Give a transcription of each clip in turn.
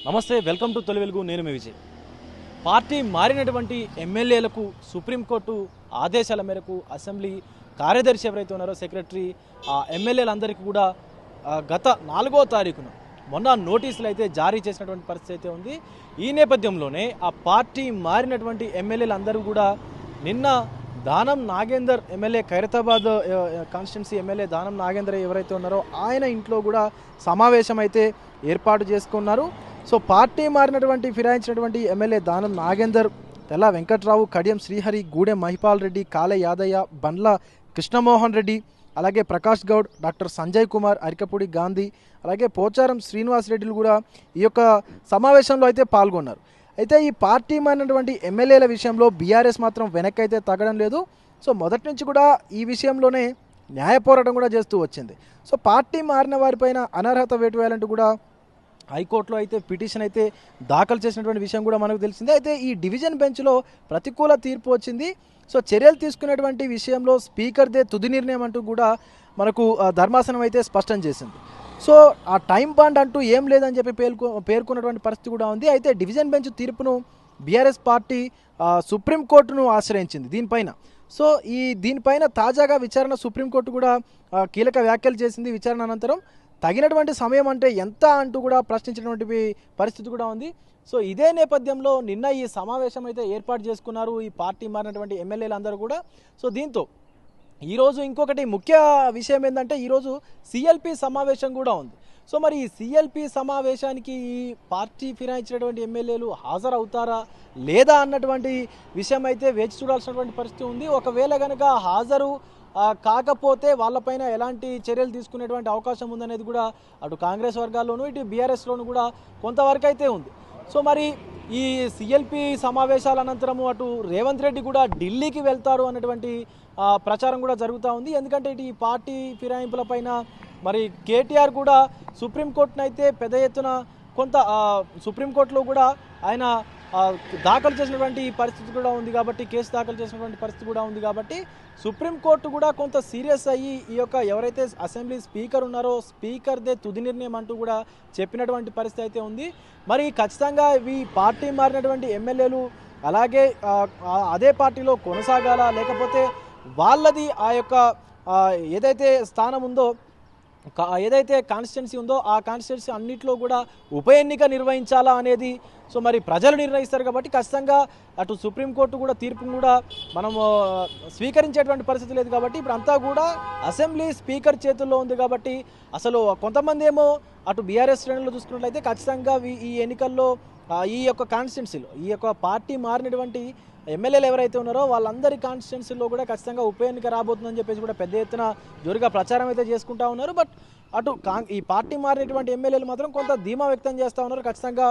నమస్తే, welcome to తొలి వెలుగు. నేను మీ విజయ్. పార్టీ మారినటువంటి ఎమ్మెల్యేలకు సుప్రీంకోర్టు ఆదేశాల మేరకు అసెంబ్లీ కార్యదర్శి ఎవరైతే ఉన్నారో సెక్రటరీ ఆ ఎమ్మెల్యేలందరికీ కూడా గత 4వ తారీఖున మొన్న నోటీసులు అయితే జారీ చేసినటువంటి పరిస్థితి అయితే ఉంది. ఈ నేపథ్యంలోనే ఆ పార్టీ మారినటువంటి ఎమ్మెల్యేలందరూ కూడా నిన్న Danam Nagender MLA, Khairatabad constituency MLA Danam Nagender ఎవరైతే ఉన్నారో ఆయన ఇంట్లో కూడా సమావేశం అయితే ఏర్పాటు చేసుకున్నారు. సో పార్టీ మారినటువంటి ఫిరాయించినటువంటి ఎమ్మెల్యే దానం నాగేందర్, తెల్ల వెంకట్రావు, కడియం శ్రీహరి, గూడెం మహిపాల్ రెడ్డి, కాలే యాదయ్య, బండ్ల కృష్ణమోహన్ రెడ్డి, అలాగే ప్రకాష్ గౌడ్, డాక్టర్ సంజయ్ కుమార్, అరికపూడి గాంధీ, అలాగే పోచారం శ్రీనివాస్ రెడ్డిలు కూడా ఈ యొక్క సమావేశంలో అయితే పాల్గొన్నారు. అయితే ఈ పార్టీ మారినటువంటి ఎమ్మెల్యేల విషయంలో బీఆర్ఎస్ మాత్రం వెనక్కి అయితే తగ్గడం లేదు. సో మొదటి నుంచి కూడా ఈ విషయంలోనే న్యాయ పోరాటం కూడా చేస్తూ వచ్చింది. సో పార్టీ మారిన వారిపైన అనర్హత వేటు వేయాలంటూ కూడా హైకోర్టులో అయితే పిటిషన్ అయితే దాఖలు చేసినటువంటి విషయం కూడా మనకు తెలిసిందే. అయితే ఈ డివిజన్ బెంచ్లో ప్రతికూల తీర్పు వచ్చింది. సో చర్యలు తీసుకునేటువంటి విషయంలో స్పీకర్దే తుది నిర్ణయం అంటూ కూడా మనకు ధర్మాసనం అయితే స్పష్టం చేసింది. సో ఆ టైం బాండ్ అంటూ ఏం లేదని చెప్పి పేర్కొన్నటువంటి పరిస్థితి కూడా ఉంది. అయితే డివిజన్ బెంచ్ తీర్పును బీఆర్ఎస్ పార్టీ సుప్రీంకోర్టును ఆశ్రయించింది దీనిపైన. సో దీనిపైన తాజాగా విచారణ సుప్రీంకోర్టు కూడా కీలక వ్యాఖ్యలు చేసింది. విచారణ అనంతరం తగినటువంటి సమయం అంటే ఎంత అంటూ కూడా ప్రశ్నించినటువంటి పరిస్థితి కూడా ఉంది. సో ఇదే నేపథ్యంలో నిన్న ఈ సమావేశం అయితే ఏర్పాటు చేసుకున్నారు ఈ పార్టీ మారినటువంటి ఎమ్మెల్యేలందరూ కూడా. సో దీంతో ఈరోజు ఇంకొకటి ముఖ్య విషయం ఏంటంటే ఈరోజు సిఎల్పి సమావేశం కూడా ఉంది. సో మరి ఈ సిఎల్పి సమావేశానికి ఈ పార్టీ ఫిరాయించినటువంటి ఎమ్మెల్యేలు హాజరవుతారా లేదా అన్నటువంటి విషయం అయితే వేచి చూడాల్సినటువంటి పరిస్థితి ఉంది. ఒకవేళ కనుక హాజరు కాకపోతే వాళ్ళపైన ఎలాంటి చర్యలు తీసుకునేటువంటి అవకాశం ఉందనేది కూడా అటు కాంగ్రెస్ వర్గాల్లోనూ ఇటు బీఆర్ఎస్లోనూ కూడా కొంతవరకు అయితే ఉంది. సో మరి ఈ సిఎల్పి సమావేశాల అనంతరము అటు రేవంత్ రెడ్డి కూడా ఢిల్లీకి వెళ్తారు అన్నటువంటి ప్రచారం కూడా జరుగుతూ ఉంది. ఎందుకంటే ఇటు ఈ పార్టీ ఫిరాయింపులపైన మరి కేటీఆర్ కూడా సుప్రీంకోర్టును అయితే పెద్ద ఎత్తున కొంత సుప్రీంకోర్టులో కూడా ఆయన దాఖలు చేసినటువంటి పరిస్థితి కూడా ఉంది కాబట్టి, కేసు దాఖలు చేసినటువంటి పరిస్థితి కూడా ఉంది కాబట్టి సుప్రీంకోర్టు కూడా కొంత సీరియస్ అయ్యి ఈ యొక్క ఎవరైతే అసెంబ్లీ స్పీకర్ ఉన్నారో స్పీకర్దే తుది నిర్ణయం అంటూ కూడా చెప్పినటువంటి పరిస్థితి అయితే ఉంది. మరి ఖచ్చితంగా ఈ పార్టీ మారినటువంటి ఎమ్మెల్యేలు అలాగే అదే పార్టీలో కొనసాగాలా, లేకపోతే వాళ్ళది ఆ యొక్క ఏదైతే స్థానం ఉందో, ఏదైతే కాన్స్టిట్యున్సీ ఉందో ఆ కాన్స్టిట్యున్సీ అన్నింటిలో కూడా ఉప ఎన్నిక నిర్వహించాలా అనేది సో మరి ప్రజలు నిర్ణయిస్తారు కాబట్టి ఖచ్చితంగా అటు సుప్రీంకోర్టు కూడా తీర్పును కూడా మనము స్వీకరించేటువంటి పరిస్థితి లేదు కాబట్టి ఇప్పుడు అంతా కూడా అసెంబ్లీ స్పీకర్ చేతుల్లో ఉంది కాబట్టి అసలు కొంతమంది ఏమో అటు బీఆర్ఎస్ శ్రేణులు చూసుకున్నట్లయితే ఖచ్చితంగా ఈ ఎన్నికల్లో ఈ యొక్క కాన్స్టిట్యున్సీలో ఈ యొక్క పార్టీ మారినటువంటి ఎమ్మెల్యేలు ఎవరైతే ఉన్నారో వాళ్ళందరి కాన్స్టిట్యున్సీలో కూడా ఖచ్చితంగా ఉప ఎన్నిక రాబోతుందని చెప్పేసి కూడా పెద్ద ఎత్తున జోరుగా ప్రచారం అయితే చేసుకుంటా ఉన్నారు. బట్ అటు ఈ పార్టీ మారినటువంటి ఎమ్మెల్యేలు మాత్రం కొంత ధీమా వ్యక్తం చేస్తూ ఉన్నారు. ఖచ్చితంగా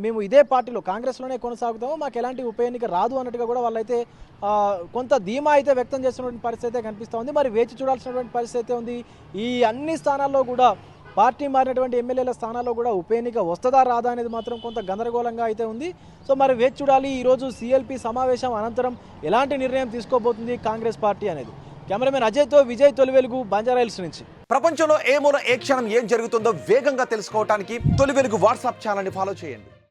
మేము ఇదే పార్టీలో కాంగ్రెస్లోనే కొనసాగుతాము, మాకు ఎలాంటి ఉప ఎన్నిక రాదు అన్నట్టుగా కూడా వాళ్ళైతే కొంత ధీమా అయితే వ్యక్తం చేస్తున్నటువంటి పరిస్థితి అయితే కనిపిస్తూ ఉంది. మరి వేచి చూడాల్సినటువంటి పరిస్థితి అయితే ఉంది. ఈ అన్ని స్థానాల్లో కూడా పార్టీ మారినటువంటి ఎమ్మెల్యేల స్థానాల్లో కూడా ఉప ఎన్నిక వస్తుందా రాదా అనేది మాత్రం కొంత గందరగోళంగా అయితే ఉంది. సో మరి వేచి చూడాలి ఈరోజు సిఎల్పి సమావేశం అనంతరం ఎలాంటి నిర్ణయం తీసుకోబోతుంది కాంగ్రెస్ పార్టీ అనేది. కెమెరామెన్ అజయ్తో విజయ్, తొలి వెలుగు, బంజారాహిల్స్ నుంచి. ప్రపంచంలో ఏ మూల ఏ క్షణం ఏం జరుగుతుందో వేగంగా తెలుసుకోవడానికి తొలి వెలుగు వాట్సాప్ ఛానల్ని ఫాలో చేయండి.